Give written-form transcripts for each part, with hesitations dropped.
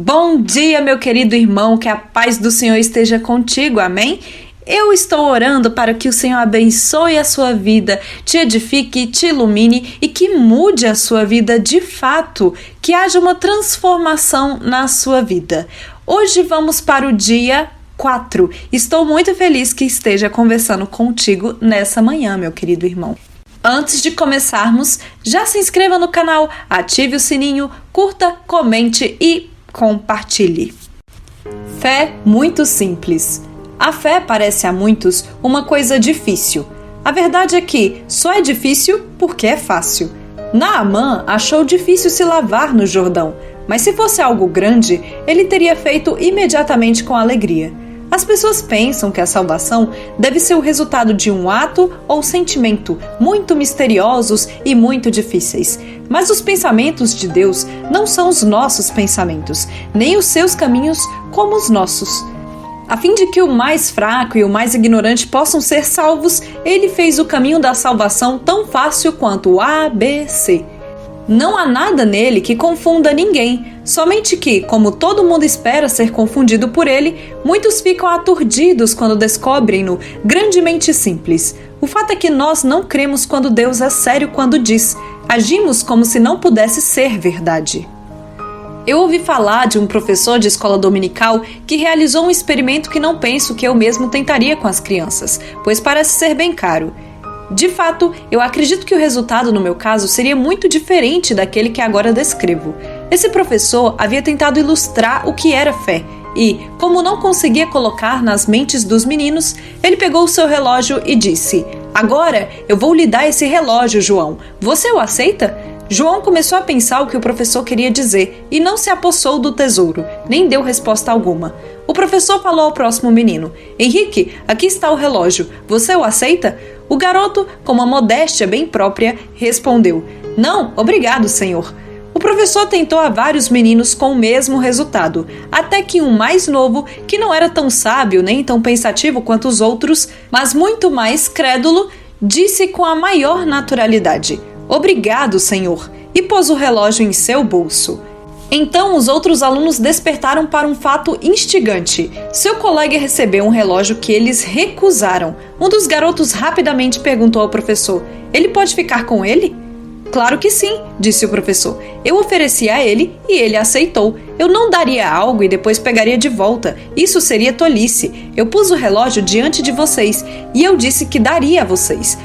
Bom dia, meu querido irmão, que a paz do Senhor esteja contigo, amém? Eu estou orando para que o Senhor abençoe a sua vida, te edifique, te ilumine e que mude a sua vida de fato, que haja uma transformação na sua vida. Hoje vamos para o dia 4. Estou muito feliz que esteja conversando contigo nessa manhã, meu querido irmão. Antes de começarmos, já se inscreva no canal, ative o sininho, curta, comente e compartilhe. Fé muito simples. A fé parece a muitos uma coisa difícil. A verdade é que só é difícil porque é fácil. Naamã achou difícil se lavar no Jordão, mas se fosse algo grande, ele teria feito imediatamente com alegria. As pessoas pensam que a salvação deve ser o resultado de um ato ou sentimento muito misteriosos e muito difíceis. Mas os pensamentos de Deus não são os nossos pensamentos, nem os seus caminhos como os nossos. A fim de que o mais fraco e o mais ignorante possam ser salvos, ele fez o caminho da salvação tão fácil quanto o ABC. Não há nada nele que confunda ninguém, somente que, como todo mundo espera ser confundido por ele, muitos ficam aturdidos quando descobrem-no grandemente simples. O fato é que nós não cremos quando Deus é sério quando diz, agimos como se não pudesse ser verdade. Eu ouvi falar de um professor de escola dominical que realizou um experimento que não penso que eu mesmo tentaria com as crianças, pois parece ser bem caro. De fato, eu acredito que o resultado no meu caso seria muito diferente daquele que agora descrevo. Esse professor havia tentado ilustrar o que era fé e, como não conseguia colocar nas mentes dos meninos, ele pegou o seu relógio e disse: "Agora eu vou lhe dar esse relógio, João. Você o aceita?" João começou a pensar o que o professor queria dizer e não se apossou do tesouro, nem deu resposta alguma. O professor falou ao próximo menino: "Henrique, aqui está o relógio. Você o aceita?" O garoto, com uma modéstia bem própria, respondeu: "Não, obrigado, senhor." O professor tentou a vários meninos com o mesmo resultado, até que um mais novo, que não era tão sábio nem tão pensativo quanto os outros, mas muito mais crédulo, disse com a maior naturalidade: "Obrigado, senhor", e pôs o relógio em seu bolso. Então os outros alunos despertaram para um fato instigante. Seu colega recebeu um relógio que eles recusaram. Um dos garotos rapidamente perguntou ao professor: "Ele pode ficar com ele?" "Claro que sim", disse o professor. "Eu ofereci a ele e ele aceitou. Eu não daria algo e depois pegaria de volta. Isso seria tolice. Eu pus o relógio diante de vocês e eu disse que daria a vocês.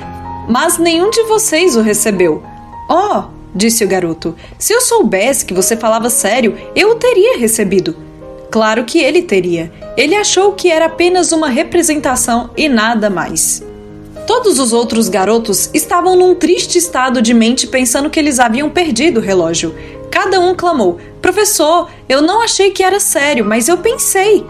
Mas nenhum de vocês o recebeu." "Oh!" disse o garoto. "Se eu soubesse que você falava sério, eu o teria recebido." Claro que ele teria. Ele achou que era apenas uma representação e nada mais. Todos os outros garotos estavam num triste estado de mente pensando que eles haviam perdido o relógio. Cada um clamou: "Professor, eu não achei que era sério, mas eu pensei."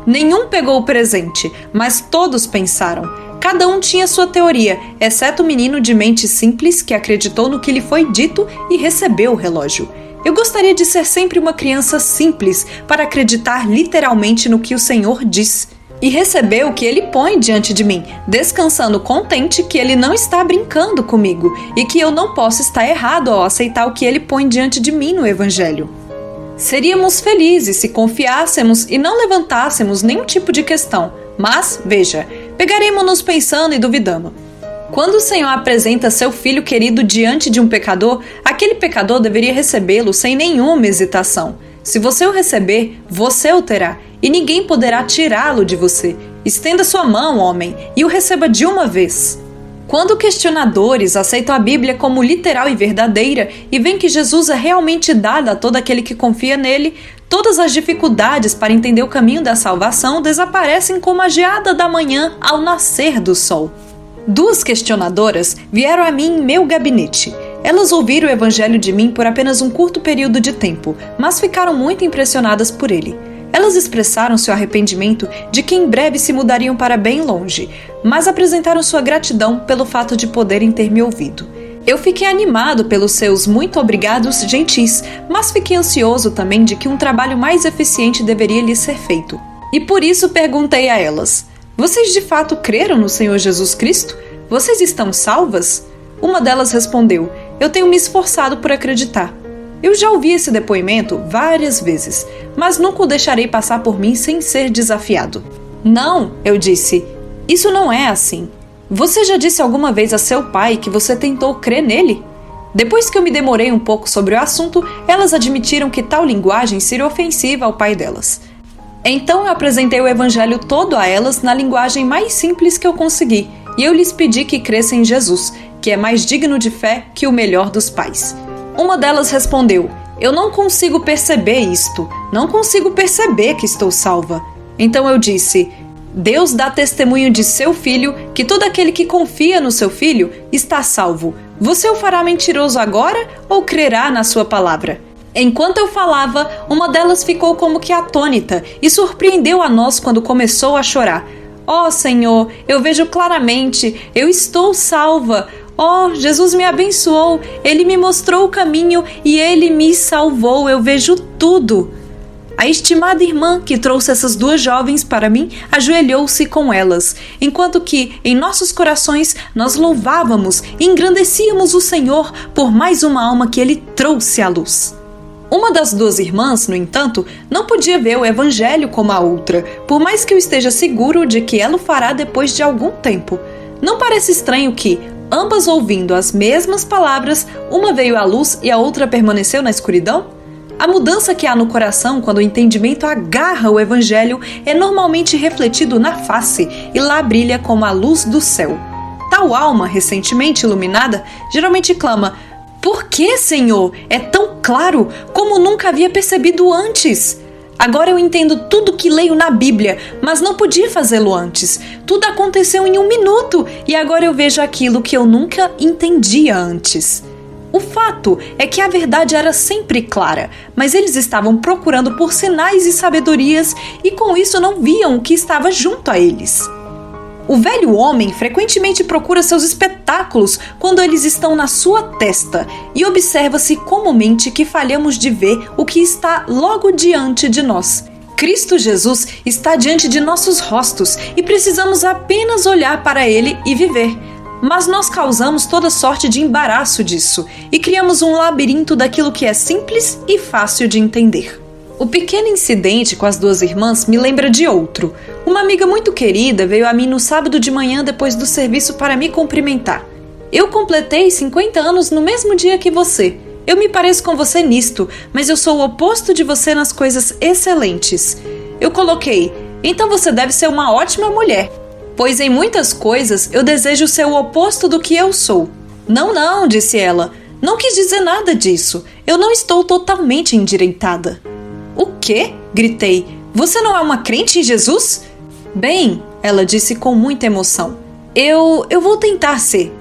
Nenhum pegou o presente, mas todos pensaram. Cada um tinha sua teoria, exceto o menino de mente simples que acreditou no que lhe foi dito e recebeu o relógio. Eu gostaria de ser sempre uma criança simples para acreditar literalmente no que o Senhor diz e receber o que Ele põe diante de mim, descansando contente que Ele não está brincando comigo e que eu não posso estar errado ao aceitar o que Ele põe diante de mim no Evangelho. Seríamos felizes se confiássemos e não levantássemos nenhum tipo de questão, mas, veja, pegaremos-nos pensando e duvidando. Quando o Senhor apresenta seu filho querido diante de um pecador, aquele pecador deveria recebê-lo sem nenhuma hesitação. Se você o receber, você o terá, e ninguém poderá tirá-lo de você. Estenda sua mão, homem, e o receba de uma vez. Quando questionadores aceitam a Bíblia como literal e verdadeira e veem que Jesus é realmente dado a todo aquele que confia nele, todas as dificuldades para entender o caminho da salvação desaparecem como a geada da manhã ao nascer do sol. 2 questionadoras vieram a mim em meu gabinete. Elas ouviram o evangelho de mim por apenas um curto período de tempo, mas ficaram muito impressionadas por ele. Elas expressaram seu arrependimento de que em breve se mudariam para bem longe, mas apresentaram sua gratidão pelo fato de poderem ter me ouvido. Eu fiquei animado pelos seus muito obrigados gentis, mas fiquei ansioso também de que um trabalho mais eficiente deveria lhes ser feito. E por isso perguntei a elas: "Vocês de fato creram no Senhor Jesus Cristo? Vocês estão salvas?" Uma delas respondeu: "Eu tenho me esforçado por acreditar." Eu já ouvi esse depoimento várias vezes, mas nunca o deixarei passar por mim sem ser desafiado. Não, eu disse, isso não é assim. Você já disse alguma vez a seu pai que você tentou crer nele? Depois que eu me demorei um pouco sobre o assunto, elas admitiram que tal linguagem seria ofensiva ao pai delas. Então eu apresentei o evangelho todo a elas na linguagem mais simples que eu consegui, e eu lhes pedi que crescem em Jesus, que é mais digno de fé que o melhor dos pais. Uma delas respondeu, eu não consigo perceber isto, não consigo perceber que estou salva. Então eu disse, Deus dá testemunho de seu filho que todo aquele que confia no seu filho está salvo. Você o fará mentiroso agora ou crerá na sua palavra? Enquanto eu falava, uma delas ficou como que atônita e surpreendeu a nós quando começou a chorar. Oh, Senhor, eu vejo claramente, eu estou salva. Oh, Jesus me abençoou, Ele me mostrou o caminho e Ele me salvou, eu vejo tudo. A estimada irmã que trouxe essas duas jovens para mim ajoelhou-se com elas, enquanto que, em nossos corações, nós louvávamos e engrandecíamos o Senhor por mais uma alma que Ele trouxe à luz. Uma das duas irmãs, no entanto, não podia ver o evangelho como a outra, por mais que eu esteja seguro de que ela o fará depois de algum tempo. Não parece estranho que, ambas ouvindo as mesmas palavras, uma veio à luz e a outra permaneceu na escuridão? A mudança que há no coração quando o entendimento agarra o evangelho é normalmente refletido na face e lá brilha como a luz do céu. Tal alma, recentemente iluminada, geralmente clama, por que, Senhor? É tão claro como nunca havia percebido antes. Agora eu entendo tudo que leio na Bíblia, mas não podia fazê-lo antes. Tudo aconteceu em um minuto e agora eu vejo aquilo que eu nunca entendia antes. O fato é que a verdade era sempre clara, mas eles estavam procurando por sinais e sabedorias e com isso não viam o que estava junto a eles. O velho homem frequentemente procura seus espetáculos quando eles estão na sua testa e observa-se comumente que falhamos de ver o que está logo diante de nós. Cristo Jesus está diante de nossos rostos e precisamos apenas olhar para Ele e viver. Mas nós causamos toda sorte de embaraço disso e criamos um labirinto daquilo que é simples e fácil de entender. O pequeno incidente com as duas irmãs me lembra de outro. Uma amiga muito querida veio a mim no sábado de manhã depois do serviço para me cumprimentar. Eu completei 50 anos no mesmo dia que você. Eu me pareço com você nisto, mas eu sou o oposto de você nas coisas excelentes. Eu coloquei, então você deve ser uma ótima mulher, pois em muitas coisas eu desejo ser o oposto do que eu sou. Não, disse ela, não quis dizer nada disso. Eu não estou totalmente endireitada. O quê? Gritei. Você não é uma crente em Jesus? Bem, ela disse com muita emoção. Eu vou tentar ser.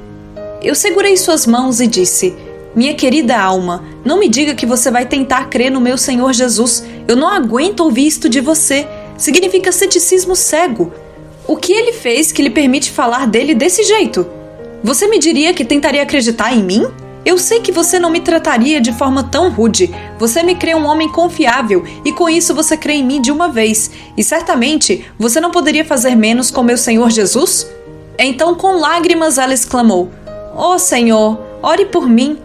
Eu segurei suas mãos e disse, minha querida alma, não me diga que você vai tentar crer no meu Senhor Jesus. Eu não aguento ouvir isto de você. Significa ceticismo cego. O que ele fez que lhe permite falar dele desse jeito? Você me diria que tentaria acreditar em mim? Eu sei que você não me trataria de forma tão rude. Você me crê um homem confiável e com isso você crê em mim de uma vez. E certamente você não poderia fazer menos com meu Senhor Jesus? Então com lágrimas ela exclamou, ó Senhor, ore por mim.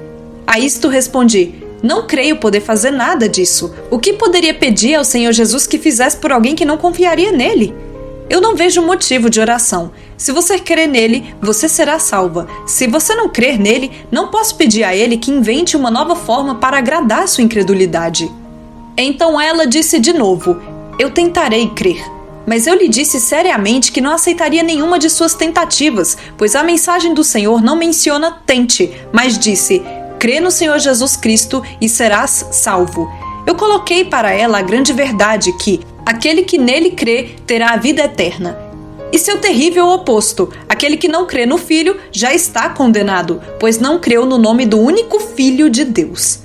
A isto respondi, não creio poder fazer nada disso. O que poderia pedir ao Senhor Jesus que fizesse por alguém que não confiaria nele? Eu não vejo motivo de oração. Se você crer nele, você será salva. Se você não crer nele, não posso pedir a ele que invente uma nova forma para agradar sua incredulidade. Então ela disse de novo, eu tentarei crer. Mas eu lhe disse seriamente que não aceitaria nenhuma de suas tentativas, pois a mensagem do Senhor não menciona tente, mas disse, crê no Senhor Jesus Cristo e serás salvo. Eu coloquei para ela a grande verdade que aquele que nele crê terá a vida eterna. E seu terrível oposto, aquele que não crê no Filho, já está condenado, pois não creu no nome do único Filho de Deus.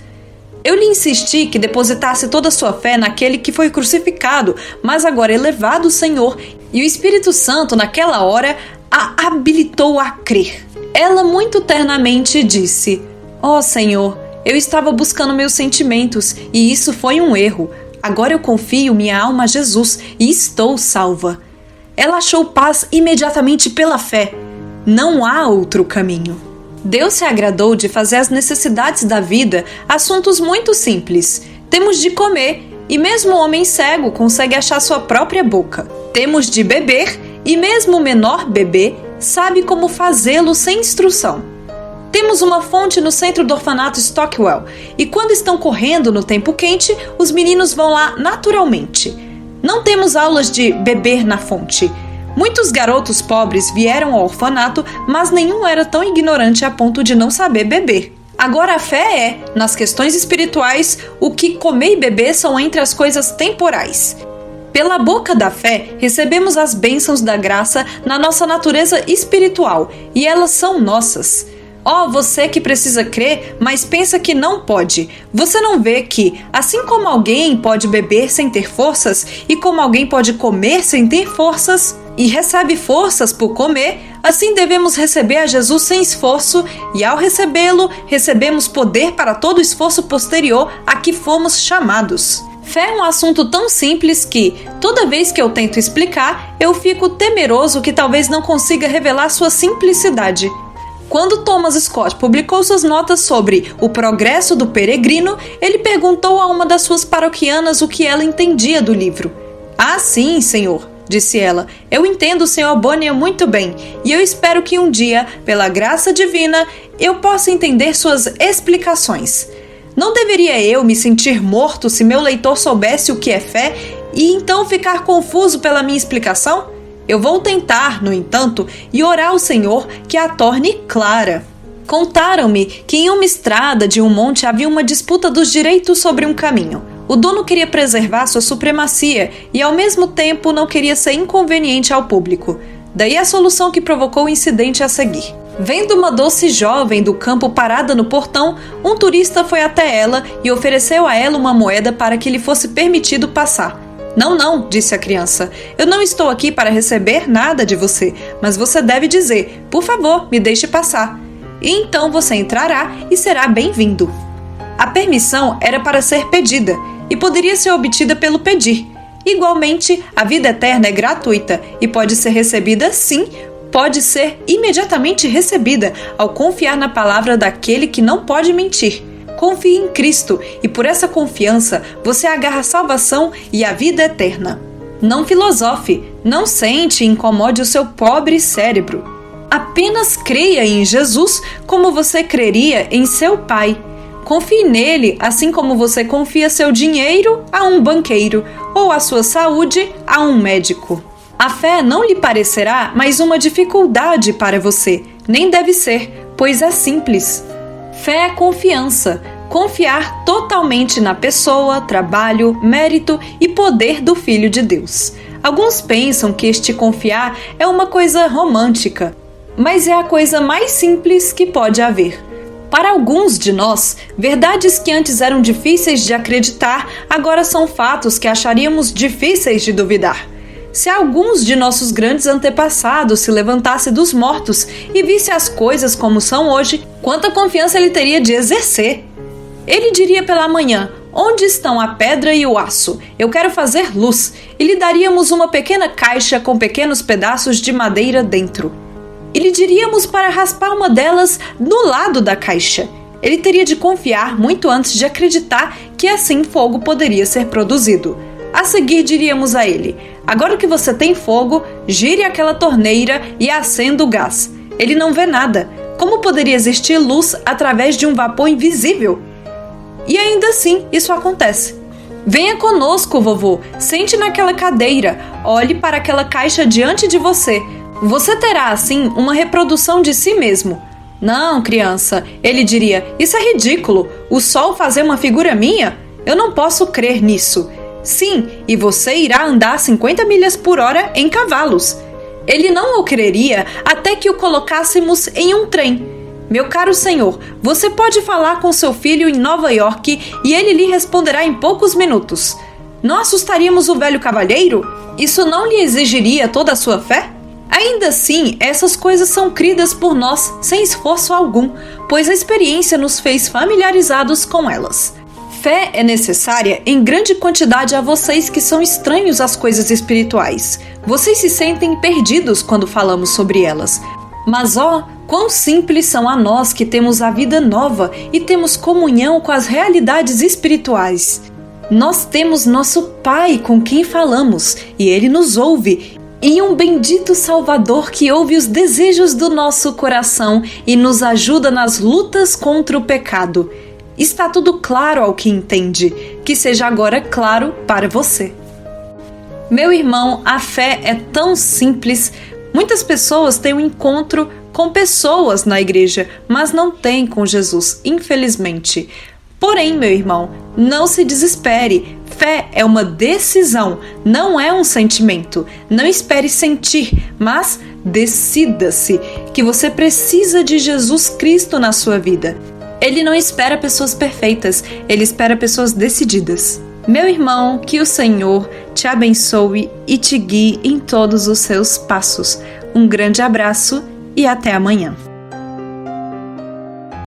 Eu lhe insisti que depositasse toda a sua fé naquele que foi crucificado, mas agora elevado o Senhor, e o Espírito Santo, naquela hora, a habilitou a crer. Ela muito ternamente disse, ó Senhor, eu estava buscando meus sentimentos, e isso foi um erro. Agora eu confio minha alma a Jesus e estou salva. Ela achou paz imediatamente pela fé. Não há outro caminho. Deus se agradou de fazer as necessidades da vida assuntos muito simples. Temos de comer, e mesmo o homem cego consegue achar sua própria boca. Temos de beber, e mesmo o menor bebê sabe como fazê-lo sem instrução. Temos uma fonte no centro do orfanato Stockwell, e quando estão correndo no tempo quente, os meninos vão lá naturalmente. Não temos aulas de beber na fonte. Muitos garotos pobres vieram ao orfanato, mas nenhum era tão ignorante a ponto de não saber beber. Agora a fé é, nas questões espirituais, o que comer e beber são entre as coisas temporais. Pela boca da fé, recebemos as bênçãos da graça na nossa natureza espiritual, e elas são nossas. Ó, você que precisa crer, mas pensa que não pode. Você não vê que, assim como alguém pode beber sem ter forças, e como alguém pode comer sem ter forças, e recebe forças por comer, assim devemos receber a Jesus sem esforço, e ao recebê-lo, recebemos poder para todo o esforço posterior a que fomos chamados. Fé é um assunto tão simples que, toda vez que eu tento explicar, eu fico temeroso que talvez não consiga revelar sua simplicidade. Quando Thomas Scott publicou suas notas sobre o progresso do peregrino, ele perguntou a uma das suas paroquianas o que ela entendia do livro. "Ah, sim, senhor", disse ela, "eu entendo o Sr. Bunyan muito bem, e eu espero que um dia, pela graça divina, eu possa entender suas explicações. Não deveria eu me sentir morto se meu leitor soubesse o que é fé e então ficar confuso pela minha explicação? Eu vou tentar, no entanto, e orar ao Senhor que a torne clara." Contaram-me que em uma estrada de um monte havia uma disputa dos direitos sobre um caminho. O dono queria preservar sua supremacia e, ao mesmo tempo, não queria ser inconveniente ao público. Daí a solução que provocou o incidente a seguir. Vendo uma doce jovem do campo parada no portão, um turista foi até ela e ofereceu a ela uma moeda para que lhe fosse permitido passar. "Não, não", disse a criança, "eu não estou aqui para receber nada de você, mas você deve dizer, por favor, me deixe passar. E então você entrará e será bem-vindo." A permissão era para ser pedida e poderia ser obtida pelo pedir. Igualmente, a vida eterna é gratuita e pode ser recebida sim, pode ser imediatamente recebida ao confiar na palavra daquele que não pode mentir. Confie em Cristo e por essa confiança você agarra a salvação e a vida eterna. Não filosofe, não sente e incomode o seu pobre cérebro. Apenas creia em Jesus como você creria em seu Pai. Confie nele assim como você confia seu dinheiro a um banqueiro ou a sua saúde a um médico. A fé não lhe parecerá mais uma dificuldade para você, nem deve ser, pois é simples. Fé é confiança, confiar totalmente na pessoa, trabalho, mérito e poder do Filho de Deus. Alguns pensam que este confiar é uma coisa romântica, mas é a coisa mais simples que pode haver. Para alguns de nós, verdades que antes eram difíceis de acreditar, agora são fatos que acharíamos difíceis de duvidar. Se alguns de nossos grandes antepassados se levantasse dos mortos e visse as coisas como são hoje, quanta confiança ele teria de exercer? Ele diria pela manhã: "Onde estão a pedra e o aço? Eu quero fazer luz." E lhe daríamos uma pequena caixa com pequenos pedaços de madeira dentro. E lhe diríamos para raspar uma delas no lado da caixa. Ele teria de confiar muito antes de acreditar que assim fogo poderia ser produzido. A seguir diríamos a ele: "Agora que você tem fogo, gire aquela torneira e acenda o gás." Ele não vê nada. Como poderia existir luz através de um vapor invisível? E ainda assim, isso acontece. "Venha conosco, vovô. Sente naquela cadeira. Olhe para aquela caixa diante de você. Você terá, assim, uma reprodução de si mesmo." "Não, criança", ele diria, "isso é ridículo. O sol fazer uma figura minha? Eu não posso crer nisso." "Sim, e você irá andar 50 milhas por hora em cavalos." Ele não o creria até que o colocássemos em um trem. "Meu caro senhor, você pode falar com seu filho em Nova York e ele lhe responderá em poucos minutos." Não assustaríamos o velho cavalheiro? Isso não lhe exigiria toda a sua fé? Ainda assim, essas coisas são cridas por nós sem esforço algum, pois a experiência nos fez familiarizados com elas. Fé é necessária em grande quantidade a vocês que são estranhos às coisas espirituais. Vocês se sentem perdidos quando falamos sobre elas. Mas ó, quão simples são a nós que temos a vida nova e temos comunhão com as realidades espirituais. Nós temos nosso Pai com quem falamos e Ele nos ouve, e um bendito Salvador que ouve os desejos do nosso coração e nos ajuda nas lutas contra o pecado. Está tudo claro ao que entende, que seja agora claro para você. Meu irmão, a fé é tão simples. Muitas pessoas têm um encontro com pessoas na igreja, mas não têm com Jesus, infelizmente. Porém, meu irmão, não se desespere. Fé é uma decisão, não é um sentimento. Não espere sentir, mas decida-se que você precisa de Jesus Cristo na sua vida. Ele não espera pessoas perfeitas, ele espera pessoas decididas. Meu irmão, que o Senhor te abençoe e te guie em todos os seus passos. Um grande abraço e até amanhã.